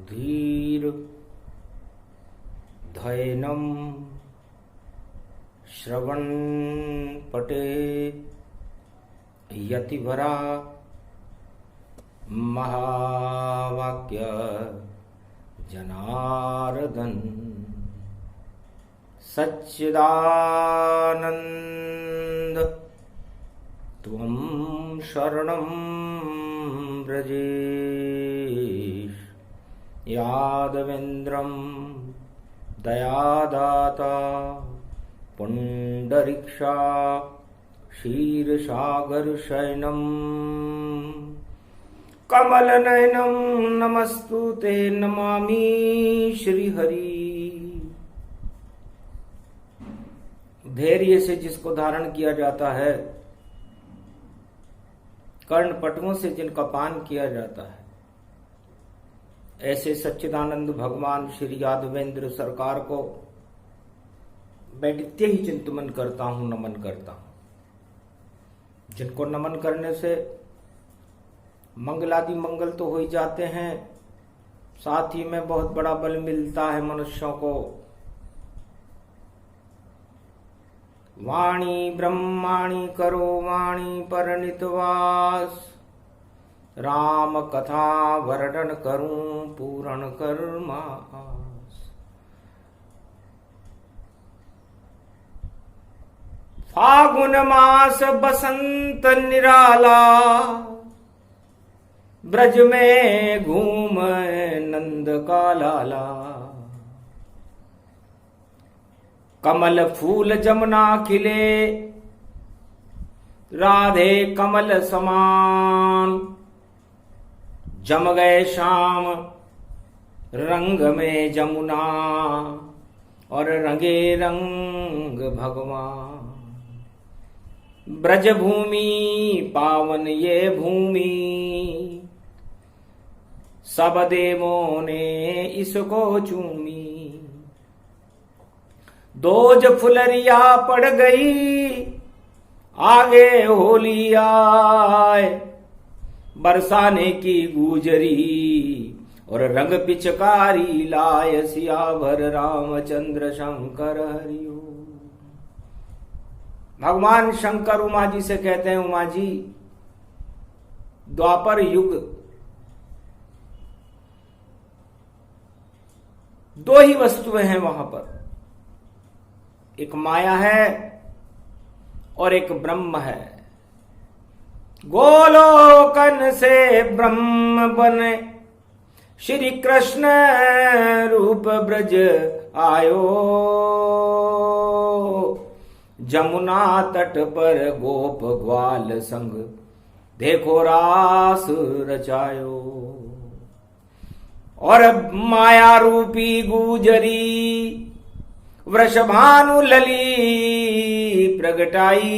धीर धैनम श्रवण पटे यतिवरा महावाक्य जनार्दन सच्चिदानंद त्वं शरणं व्रजेश यादवेन्द्रं दयादाता पुंडरीक्षा क्षीरसागरशयनं कमलनयनं नमस्तुते नमामि श्रीहरि। धैर्य से जिसको धारण किया जाता है, कर्णपटुओं से जिनका पान किया जाता है, ऐसे सच्चिदानंद भगवान श्री यादवेंद्र सरकार को मैं नित्य ही चिंतन करता हूं, नमन करता हूं। जिनको नमन करने से मंगलादि मंगल तो हो ही जाते हैं, साथ ही में बहुत बड़ा बल मिलता है मनुष्यों को। वाणी ब्रह्माणी करो वाणी परनितवास, राम कथा वर्णन करूं पूर्ण कर्मास। फागुन मास बसंत निराला, ब्रज में घूम नंद का लाला। कमल फूल जमुना खिले, राधे कमल समान। जम गए श्याम रंग में जमुना, और रंगे रंग भगवान। ब्रज भूमि पावन ये भूमि, सब देवों ने इसको चूमी। दोज फुलरिया पड़ गई, आगे होली आए। बरसाने की गुजरी, और रंग पिचकारी लाय। सियावर रामचंद्र शंकर हरिओ। भगवान शंकर उमा जी से कहते हैं, उमा जी द्वापर युग दो ही वस्तुएं हैं वहां पर, एक माया है और एक ब्रह्म है। गोलोकन से ब्रह्म बने, श्री कृष्ण रूप ब्रज आयो। जमुना तट पर गोप ग्वाल संग, देखो रास रचायो। और माया रूपी गुजरी, वृषभानु लली प्रगटाई।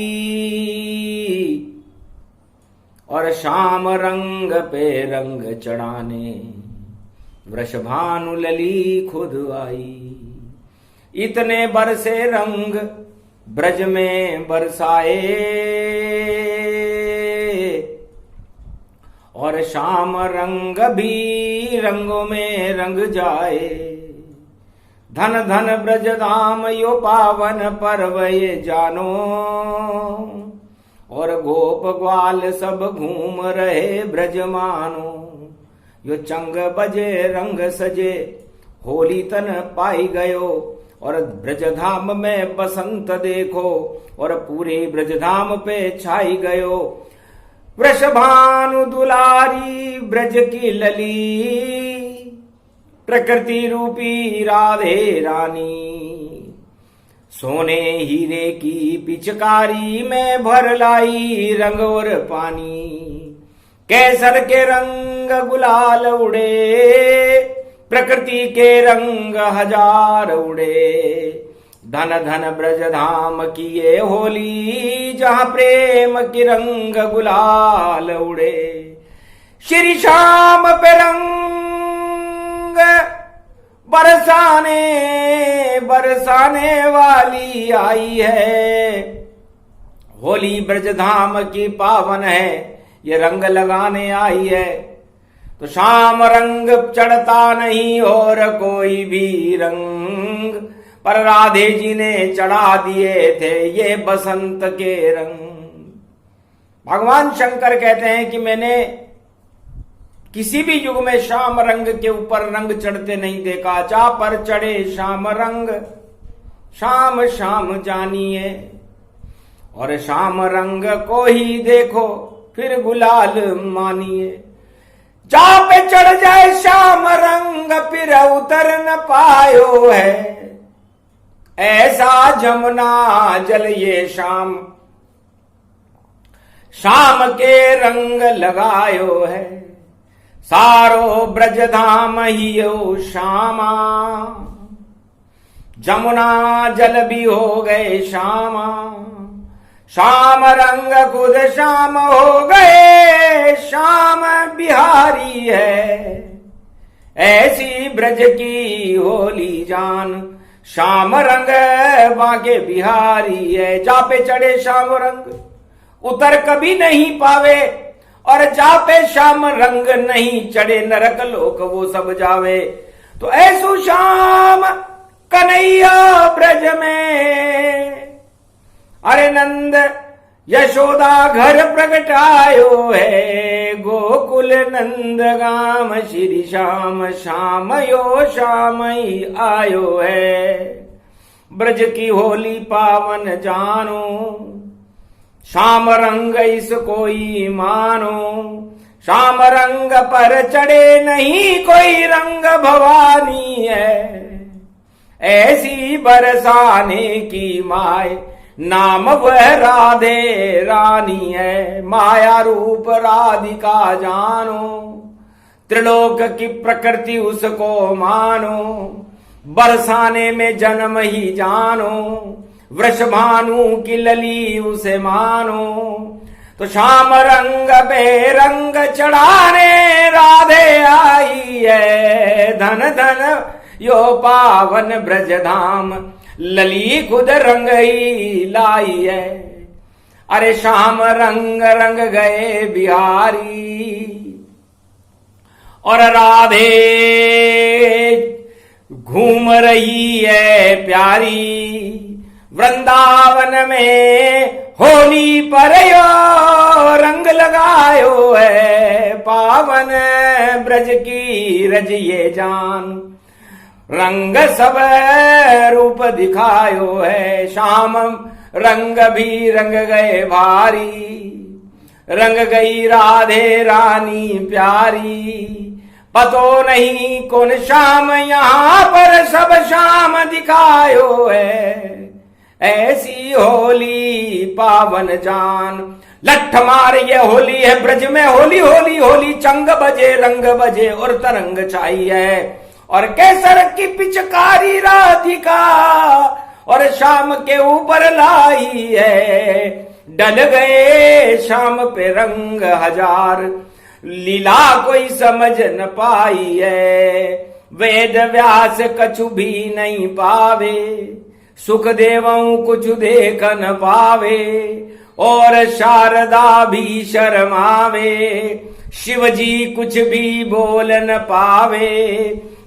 और श्याम रंग पे रंग चढ़ाने, वृषभानु लली खुद आई। इतने बरसे रंग ब्रज में बरसाए, और श्याम रंग भी रंगों में रंग जाए। धन धन ब्रज धाम यो पावन पर्व ये जानो। और गोप ग्वाल सब घूम रहे ब्रज मानो। यो चंग बजे रंग सजे, होली तन पाई गयो। और ब्रजधाम में बसंत देखो, और पूरे ब्रजधाम पे छाई गयो। वृषभानु दुलारी ब्रज की लली, प्रकृति रूपी राधे रानी। सोने हीरे की पिचकारी में भर लाई रंग और पानी। केसर के रंग गुलाल उड़े, प्रकृति के रंग हजार उड़े। धन धन ब्रज धाम की ये होली, जहां प्रेम की रंग गुलाल उड़े। श्री श्याम पे रंग बरसाने बरसाने वाली आई है। होली ब्रज धाम की पावन है, ये रंग लगाने आई है। तो श्याम रंग चढ़ता नहीं और कोई भी रंग, पर राधे जी ने चढ़ा दिए थे ये बसंत के रंग। भगवान शंकर कहते हैं कि मैंने किसी भी युग में श्याम रंग के ऊपर रंग चढ़ते नहीं देखा। जा पर चढ़े श्याम रंग, श्याम श्याम जानिए, और श्याम रंग को ही देखो फिर गुलाल मानिए। जा पे चढ़ जाए श्याम रंग फिर उतर न पायो है, ऐसा जमुना जल ये शाम, शाम के रंग लगायो है। सारो ब्रज धाम ही ओ श्यामा, जमुना जल भी हो गए श्यामा। श्याम रंग खुद श्याम हो गए, श्याम बिहारी है। ऐसी ब्रज की होली जान, श्याम रंग बाके बिहारी है। जा पे चढ़े श्याम रंग उतर कभी नहीं पावे, और जा पे श्याम रंग नहीं चढ़े नरक लोक वो सब जावे। तो ऐसो श्याम कन्हैया ब्रज में, अरे नंद यशोदा घर प्रगटायो है। गोकुल नंद गाम श्री श्याम, श्याम यो श्याम ही आयो है। ब्रज की होली पावन जानो, श्याम रंग इस कोई मानो। श्याम रंग पर चढ़े नहीं कोई रंग भवानी है, ऐसी बरसाने की माय नाम वह राधे रानी है। माया रूप राधिका जानो, त्रिलोक की प्रकृति उसको मानो। बरसाने में जन्म ही जानो, वृषभानु की लली उसे मानो। तो श्याम रंग पे रंग चढ़ाने राधे आई है। धन धन यो पावन ब्रज धाम, लली खुद रंग ही लाई है। अरे श्याम रंग रंग गए बिहारी, और राधे घूम रही है प्यारी। वृंदावन में होली पर यो रंग लगायो है। पावन ब्रज की रज ये जान, रंग सब रूप दिखायो है। श्याम रंग भी रंग गए भारी, रंग गई राधे रानी प्यारी। पतो नहीं कौन श्याम यहाँ पर सब श्याम दिखायो है। ऐसी होली पावन जान, लठ मार ये होली है ब्रज में। होली होली होली चंग बजे रंग बजे और तरंग चाहिए। और केसर की पिचकारी राधिका और शाम के ऊपर लाई है। डल गए शाम पे रंग हजार, लीला कोई समझ न पाई है। वेद व्यास कछु भी नहीं पावे, सुख देवों कुछ देख न पावे। और शारदा भी शर्मावे, शिव जी कुछ भी बोल न पावे।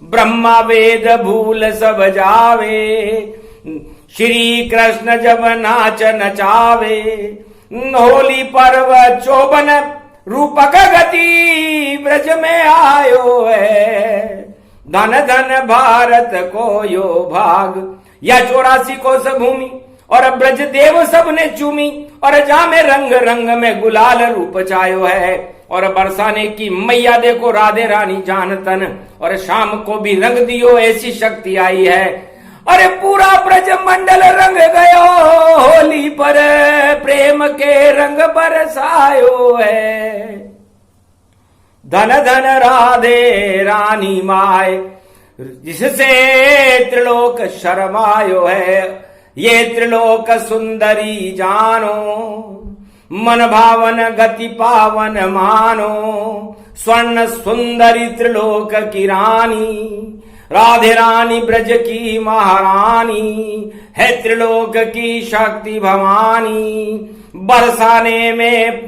ब्रह्मा वेद भूल सब जावे, श्री कृष्ण जब नाच नचावे। होली पर्व चोबन रूपक गति ब्रज में आयो है। धन धन भारत को यो भाग, या 84 कोस भूमि और ब्रज देव सब ने चूमी। और जा में रंग रंग में गुलाल रूप छायो है। और बरसाने की मैया देखो राधे रानी जान तन, और शाम को भी रंग दियो ऐसी शक्ति आई है। अरे पूरा ब्रज मंडल रंग गयो, होली पर प्रेम के रंग बरसायो है। धन धन राधे रानी माय, जिससे त्रिलोक शर्मायो है। ये त्रिलोक सुंदरी जानो, मन भावन गति पावन मानो। स्वर्ण सुंदरी त्रिलोक की रानी, राधे रानी ब्रज की महारानी है। त्रिलोक की शक्ति भवानी, बरसाने में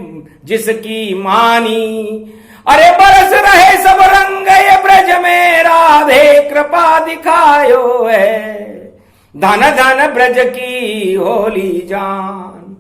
जिसकी मानी। अरे बरस रहे सब रंग ये ब्रज में राधे कृपा दिखायो है, धन धन ब्रज की होली जान।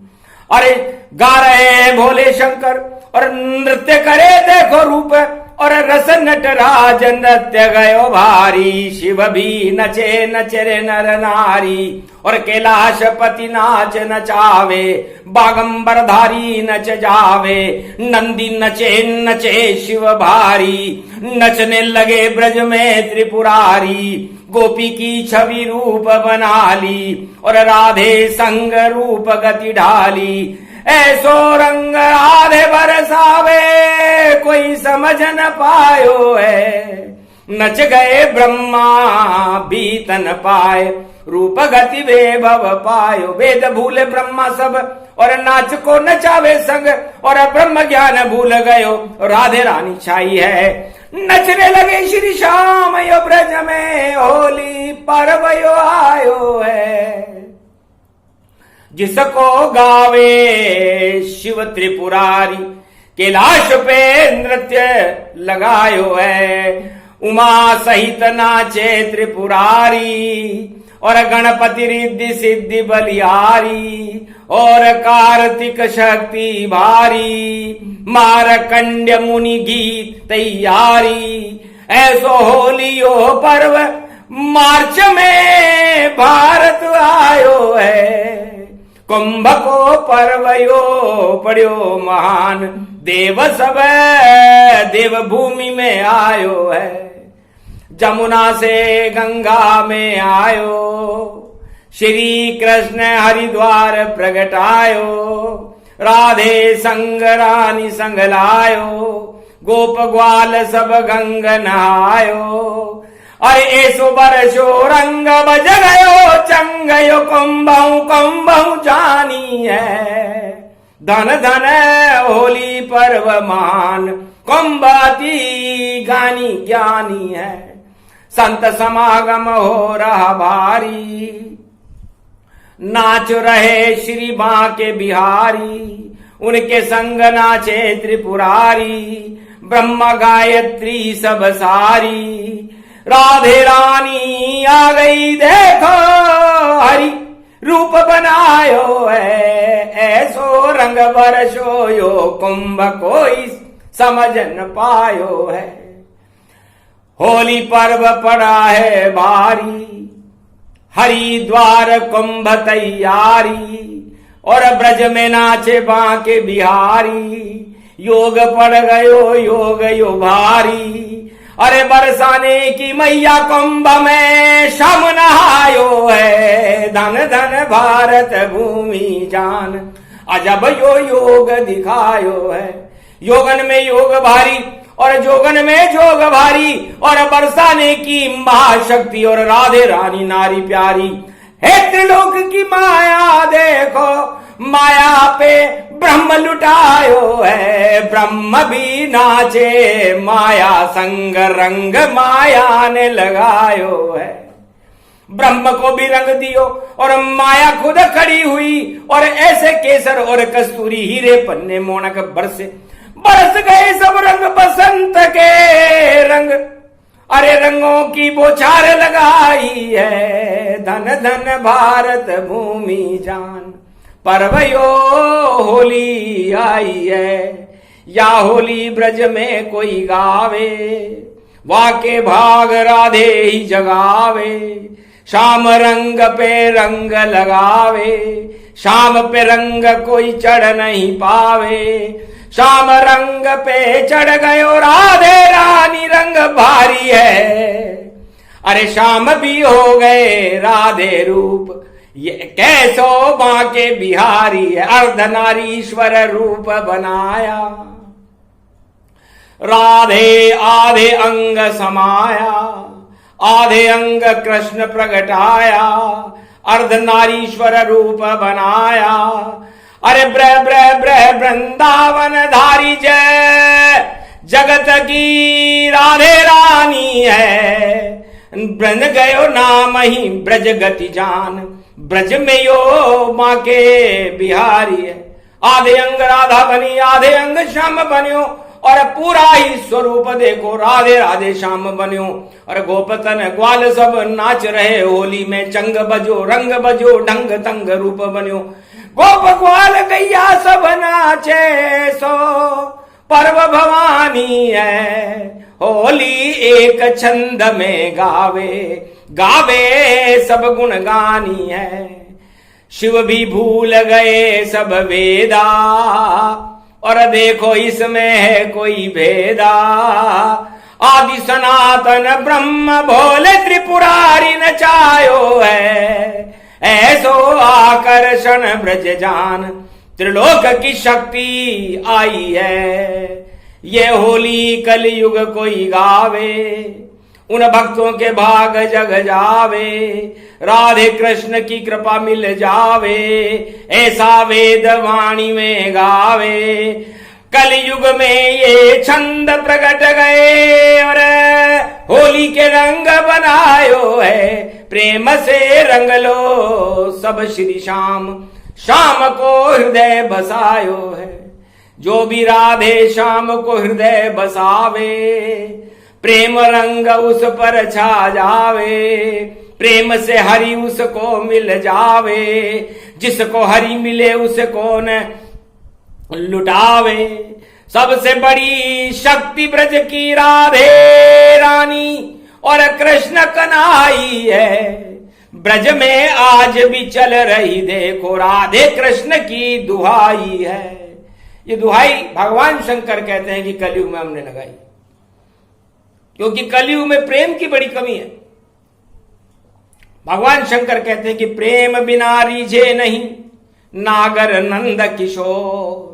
अरे गा रहे भोले शंकर और नृत्य करे देखो रूप, और रस नटराज नृत्य गयो भारी, शिव भी नचे नचरे नर नारी, और कैलाशपति नाच नचावे, बागंबर धारी नच जावे, नंदी नचे नचे शिव भारी, नचने लगे ब्रज में त्रिपुरारी, गोपी की छवि रूप बना ली, और राधे संग रूप गति ढाली, ऐसो रंग राधे बरसावे कोई समझ न पायो है, नच गए ब्रह्मा भी तन पाए, रूप गति वैभव पायो, वेद भूले ब्रह्मा सब और नाच को नचावे संग, और ब्रह्म ज्ञान भूल गयो राधे रानी छाई है, नचने लगे श्री श्याम यो ब्रज में होली पर्व यो आयो है, जिसको गावे शिव त्रिपुरारी, कैलाश पे नृत्य लगायो है, उमा सहित नाचे त्रिपुरारी, और गणपति रिद्धि सिद्धि बलिहारी, और कार्तिक शक्ति भारी, मारकंड्य मुनि गीत तैयारी, ऐसो होलियो पर्व मार्च में भारत आयो है, कुंभ को पर्वयो पड़ो महान, देव सब देव भूमि में आयो है, जमुना से गंगा में आयो, श्री कृष्ण हरिद्वार प्रगटायो, राधे संग रानी संग लायो, गोप ग्वाल सब गंग नहायो, अरे ऐसो बरसो रंग बज गयो चंगयो, कुंभऊ कुंभऊ जानी है, धन धन होली पर्व मान, कुंभाती गानी ज्ञानी है, संत समागम हो रहा भारी, नाच रहे श्री बांके बिहारी, उनके संग नाचे त्रिपुरारी, ब्रह्म गायत्री सब सारी, राधे रानी आ गई देखो हरि रूप बनायो है, ऐसो रंग बरसो यो कुंभ कोई समझ न पायो है, होली पर्व पड़ा है भारी, हरिद्वार कुंभ तैयारी, और ब्रज में नाचे बांके बिहारी, योग पड़ गयो योग यो भारी, अरे बरसाने की मैया कुंभ में शम नहायो है, धन धन भारत भूमि जान, अजब यो योग दिखायो है, योगन में योग भारी और जोगन में जोग भारी, और बरसाने की महाशक्ति और राधे रानी नारी प्यारी, हे त्रिलोक की माया देखो, माया पे ब्रह्म लुटायो है, ब्रह्म भी नाचे माया संग रंग माया ने लगायो है, ब्रह्म को भी रंग दियो और माया खुद खड़ी हुई, और ऐसे केसर और कस्तूरी हीरे पन्ने मोनक बरसे, बरस गए सब रंग बसंत के रंग, अरे रंगों की बौछार लगाई है, धन धन भारत भूमि जान, पर्वयो होली आई है, या होली ब्रज में कोई गावे, वाके भाग राधे ही जगावे, शाम रंग पे रंग लगावे, शाम पे रंग कोई चढ़ नहीं पावे, शाम रंग पे चढ़ गयो राधे रानी रंग भारी है, अरे शाम भी हो गए राधे रूप, ये कैसो बांके बिहारी है, अर्धनारीश्वर रूप बनाया, राधे आधे अंग समाया, आधे अंग कृष्ण प्रगटाया, अर्धनारीश्वर रूप बनाया, अरे ब्रह ब्रह ब्रह वृंदावन धारी जय, जगत की राधे रानी है, बन गयो नाम ही ब्रज गति जान, ब्रज में यो माँ के बिहारी है, आधे अंग राधा बनी आधे अंग श्याम बन्यो, और पूरा ही स्वरूप देखो राधे राधे श्याम बन्यो। और गोपतन ग्वाल सब नाच रहे होली में, चंग बजो रंग बजो ढंग तंग रूप बन्यो। गोप ग्वाल गैया सब नाचे सो पर्व भवानी है, होली एक छंद में गावे गावे सब गुणगानी है। शिव भी भूल गए सब वेदा, और देखो इसमें है कोई भेदा। आदि सनातन ब्रह्म भोले त्रिपुरारी नचायो है, ऐसो आकर्षण ब्रज जान त्रिलोक की शक्ति आई है। ये होली कलयुग कोई गावे, उन भक्तों के भाग जग जावे। राधे कृष्ण की कृपा मिल जावे, ऐसा वेद वाणी में गावे। कलयुग में ये छंद प्रकट गए, और होली के रंग बनायो है। प्रेम से रंग लो सब श्री श्याम, श्याम को हृदय बसायो है। जो भी राधे श्याम को हृदय बसावे, प्रेम रंग उस पर छा जावे। प्रेम से हरि उसको मिल जावे, जिसको हरि मिले उसको न लुटावे। सबसे बड़ी शक्ति ब्रज की राधे रानी और कृष्ण कन्हई है। ब्रज में आज भी चल रही देखो राधे कृष्ण की दुहाई है। ये दुहाई भगवान शंकर कहते हैं कि कलयुग में हमने लगाई, क्योंकि कलयुग में प्रेम की बड़ी कमी है। भगवान शंकर कहते हैं कि प्रेम बिना रीझे नहीं नागर नंद किशोर।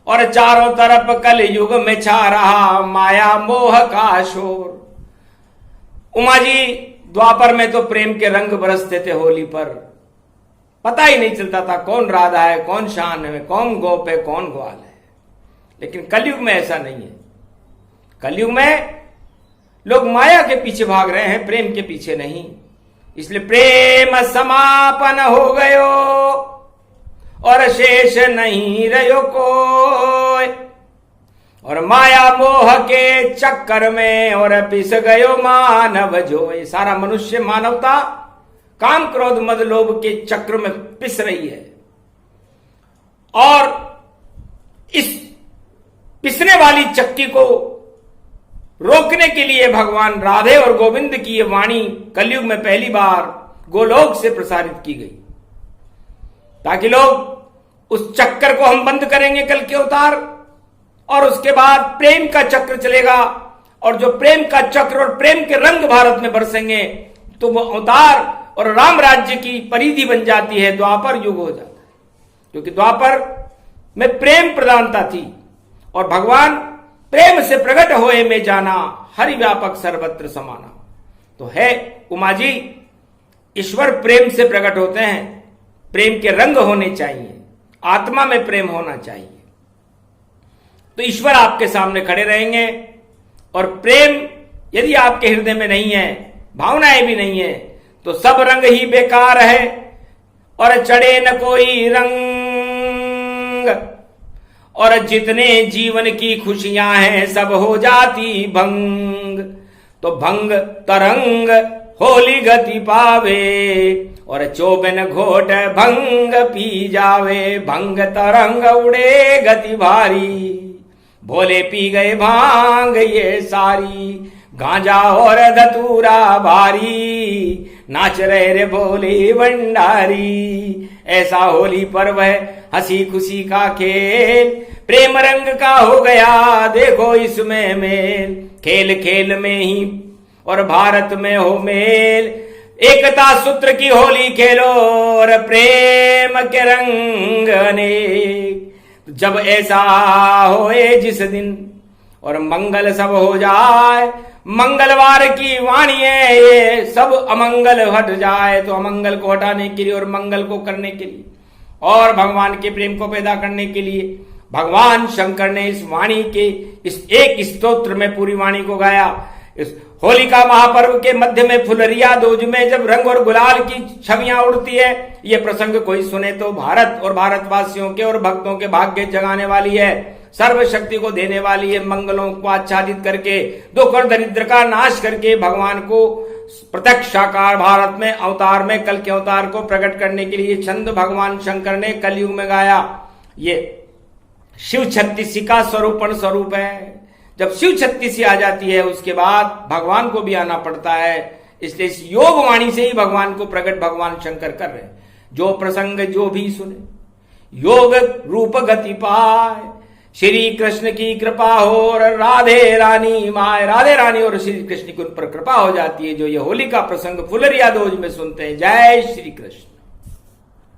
और चारों तरफ कलयुग में छा रहा माया मोह का शोर। उमा जी, द्वापर में तो प्रेम के रंग बरसते थे होली पर, पता ही नहीं चलता था कौन राधा है, कौन शान है, कौन गोप है, कौन ग्वाल है। लेकिन कलयुग में ऐसा नहीं है। कलयुग में लोग माया के पीछे भाग रहे हैं, प्रेम के पीछे नहीं। इसलिए प्रेम समापन हो गयो और शेष नहीं रहो कोई। और माया मोह के चक्कर में और पिस गयो मानव जो। ये सारा मनुष्य मानवता काम क्रोध मद लोभ के चक्र में पिस रही है। और इस पिसने वाली चक्की को रोकने के लिए भगवान राधे और गोविंद की ये वाणी कलयुग में पहली बार गोलोक से प्रसारित की गई, ताकि लोग उस चक्कर को हम बंद करेंगे कल के अवतार, और उसके बाद प्रेम का चक्र चलेगा। और जो प्रेम का चक्र और प्रेम के रंग भारत में बरसेंगे तो वो अवतार और राम राज्य की परिधि बन जाती है, द्वापर युग हो जाता है। क्योंकि द्वापर में प्रेम प्रधानता थी और भगवान प्रेम से प्रकट होए में जाना, हरि व्यापक सर्वत्र समाना। तो है उमा जी, ईश्वर प्रेम से प्रकट होते हैं। प्रेम के रंग होने चाहिए, आत्मा में प्रेम होना चाहिए, तो ईश्वर आपके सामने खड़े रहेंगे। और प्रेम यदि आपके हृदय में नहीं है, भावनाएं भी नहीं है, तो सब रंग ही बेकार है और चढ़े न कोई रंग। और जितने जीवन की खुशियां हैं सब हो जाती भंग। तो भंग तरंग होली गति पावे और चौबन घोट भंग पी जावे। भंग तरंग उड़े गति भारी, भोले पी गए भांग ये सारी। गांजा और धतूरा भारी, नाच रहे रे भोले भंडारी। ऐसा होली पर्व है हंसी खुशी का खेल, प्रेम रंग का हो गया देखो इसमें मेल। खेल खेल में ही और भारत में हो मेल, एकता सूत्र की होली खेलो और प्रेम के रंग अनेक। जब ऐसा होए जिस दिन और मंगल सब हो जाए, मंगलवार की वाणी है ये, सब अमंगल हट जाए। तो अमंगल को हटाने के लिए और मंगल को करने के लिए और भगवान के प्रेम को पैदा करने के लिए भगवान शंकर ने इस वाणी के इस एक स्तोत्र में पूरी वाणी को गाया। इस होलिका महापर्व के मध्य में फुलरिया दूज में जब रंग और गुलाल की छवियां उड़ती है, ये प्रसंग कोई सुने तो भारत और भारतवासियों के और भक्तों के भाग्य जगाने वाली है। सर्वशक्ति को देने वाली है, मंगलों को आच्छादित करके दुख और दरिद्र का नाश करके भगवान को प्रत्यक्ष साकार भारत में अवतार में कल के अवतार को प्रकट करने के लिए छंद भगवान शंकर ने कलयुग में गाया। ये शिव 36 का स्वरूप है। जब शिव 36 आ जाती है उसके बाद भगवान को भी आना पड़ता है। इसलिए इस योग वाणी से ही भगवान को प्रकट भगवान शंकर कर रहे हैं। जो प्रसंग जो भी सुने योग रूप गति पाए, श्री कृष्ण की कृपा हो और राधे रानी माए, राधे रानी और श्री कृष्ण की उन पर कृपा हो जाती है जो ये होली का प्रसंग फुलरिया दोज में सुनते हैं। जय श्री कृष्ण।